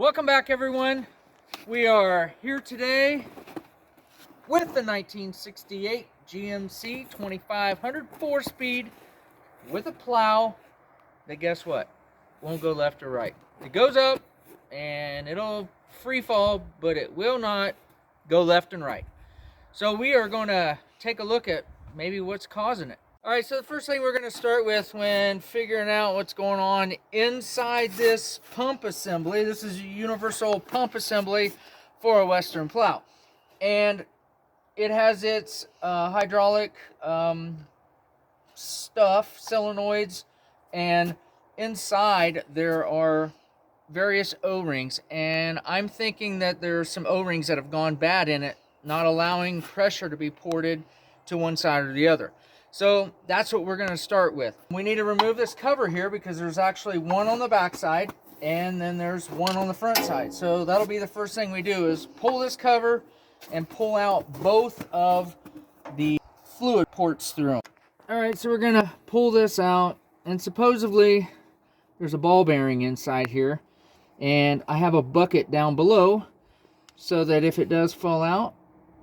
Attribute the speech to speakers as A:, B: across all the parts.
A: Welcome back, everyone. We are here today with the 1968 GMC 2500 4-speed with a plow that, guess what, won't go left or right. It goes up and it'll free fall, but it will not go left and right. So we are going to take a look at maybe what's causing it. All right, so the first thing we're going to start with when figuring out what's going on inside this pump assembly, this is a universal pump assembly for a Western Plow. And it has its hydraulic stuff, solenoids, and inside there are various O-rings. And I'm thinking that there's some O-rings that have gone bad in it, not allowing pressure to be ported to one side or the other. So that's what we're going to start with. We need to remove this cover here because there's actually one on the back side and then there's one on the front side. So that'll be the first thing we do, is pull this cover and pull out both of the fluid ports through them. All right, so we're going to pull this out, and supposedly there's a ball bearing inside here, and I have a bucket down below so that if it does fall out,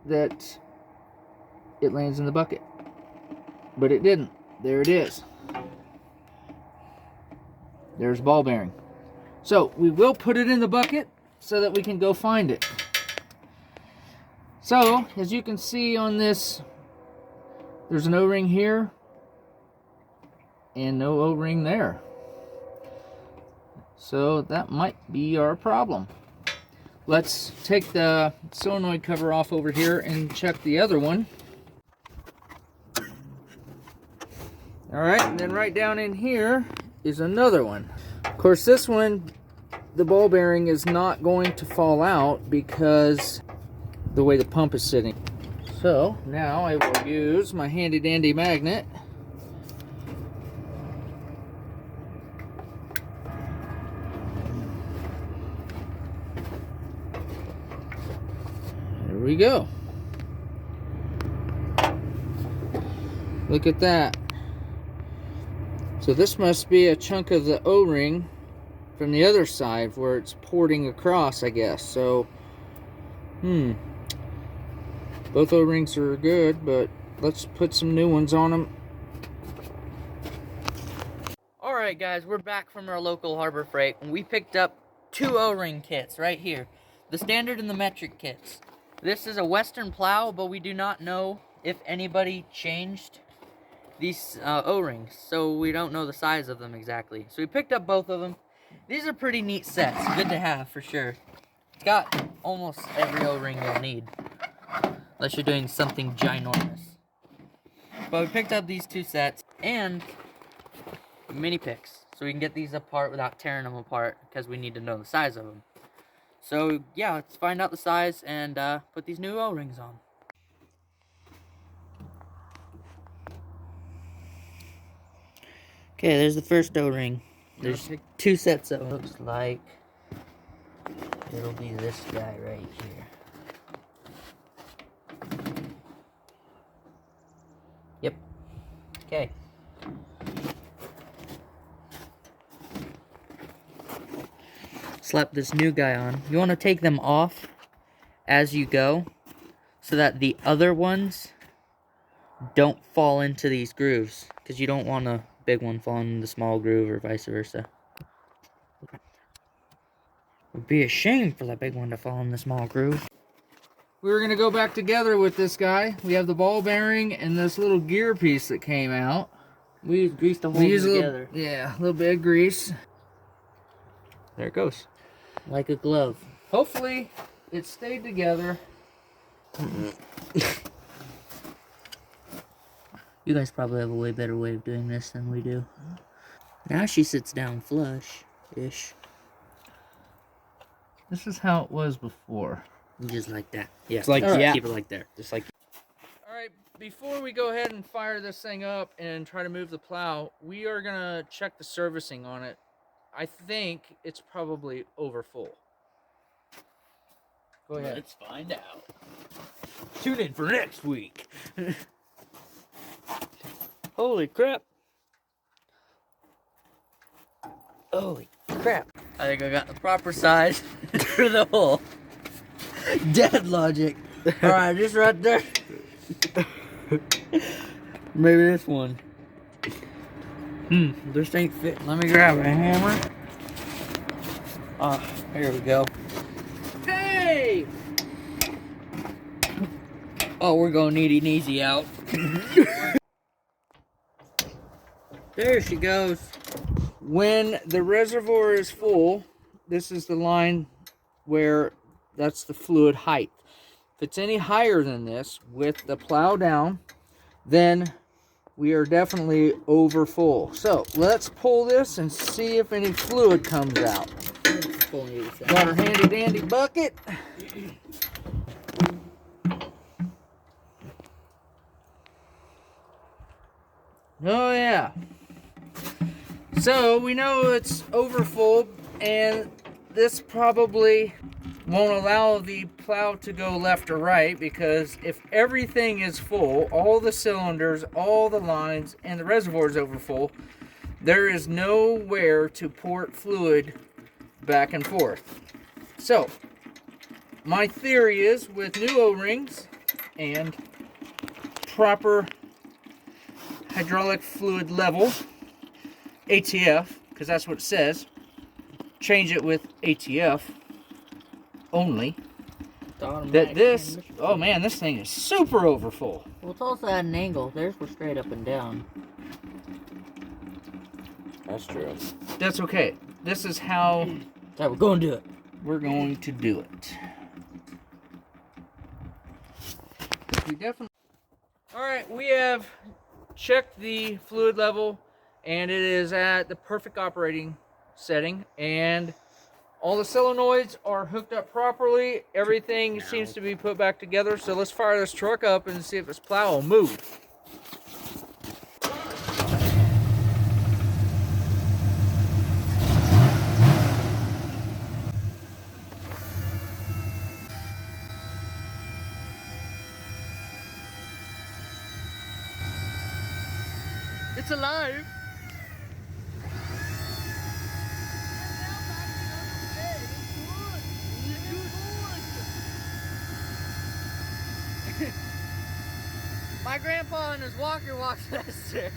A: that it lands in the bucket. But it didn't. There it is. There's ball bearing. So we will put it in the bucket so that we can go find it. So as you can see on this, there's an O-ring here and no O-ring there. So that might be our problem. Let's take the solenoid cover off over here and check the other one. Alright, and then right down in here is another one. Of course, this one, the ball bearing is not going to fall out because the way the pump is sitting. So now I will use my handy dandy magnet there we go. Look at that. So this must be a chunk of the O-ring from the other side where it's porting across, I guess. So, both O-rings are good, but let's put some new ones on them. Alright guys, we're back from our local Harbor Freight, and we picked up two O-ring kits right here. The standard and the metric kits. This is a Western Plow, but we do not know if anybody changed these O-rings, so we don't know the size of them exactly. So we picked up both of them. These are pretty neat sets, good to have for sure. It's got almost every O-ring you'll need, unless you're doing something ginormous. But we picked up these two sets and mini picks, so we can get these apart without tearing them apart, because we need to know the size of them. So yeah, let's find out the size and put these new O-rings on. Okay, there's the first O-ring. There's two sets of them. Looks like it'll be this guy right here. Yep. Okay. Slap this new guy on. You want to take them off as you go so that the other ones don't fall into these grooves, because you don't want a big one falling in the small groove or vice versa. It would be a shame for that big one to fall in the small groove. We were going to go back together with this guy. We have the ball bearing and this little gear piece that came out. We used grease to hold it together. Yeah, a little bit of grease. There it goes. Like a glove. Hopefully it stayed together. You guys probably have a way better way of doing this than we do. Now she sits down flush-ish. This is how it was before. Just like that. Yeah. It's like, yeah. Keep it like there. Just like. Alright, before we go ahead and fire this thing up and try to move the plow, we are going to check the servicing on it. I think it's probably over full. Go ahead.
B: Let's find out. Tune in for next week.
A: Holy crap. Holy crap.
C: I think I got the proper size for the hole. Dead logic. Alright, just right there. Maybe this one. This ain't fitting. Let me grab a hammer. Here we go.
A: Hey!
C: Oh, we're going easy out. There she goes.
A: When the reservoir is full, this is the line where that's the fluid height. If it's any higher than this with the plow down, then we are definitely over full. So let's pull this and see if any fluid comes out. Got our handy dandy bucket. Oh yeah. So we know it's over full, and this probably won't allow the plow to go left or right, because if everything is full, all the cylinders, all the lines, and the reservoir is over full, there is nowhere to port fluid back and forth. So my theory is, with new O-rings and proper hydraulic fluid level, ATF, because that's what it says, change it with ATF only, that this, oh man, this thing is super over full.
C: Well, it's also at an angle. Theirs were straight up and down.
B: That's true.
A: That's okay. This is how
C: So we're going to do it.
A: we're going to do it. We definitely. All right, we have checked the fluid level, and it is at the perfect operating setting, and all the solenoids are hooked up properly. Everything seems to be put back together. So let's fire this truck up and see if this plow will move. It's alive. My grandpa and his walker walks faster.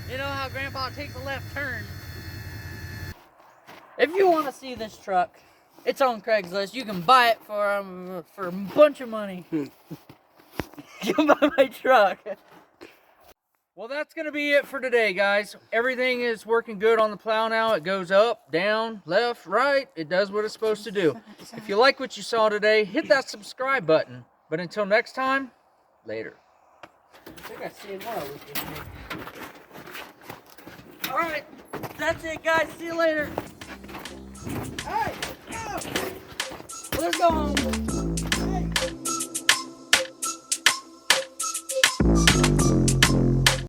A: You know how grandpa takes a left turn.
C: If you want to see this truck, it's on Craigslist. You can buy it for a bunch of money. You can buy my truck.
A: Well, that's going to be it for today, guys. Everything is working good on the plow now. It goes up, down, left, right. It does what it's supposed to do. If you like what you saw today, hit that subscribe button. But until next time, later.
C: I think I see more we can do. Alright, that's it, guys. See you later. Alright, let's go home.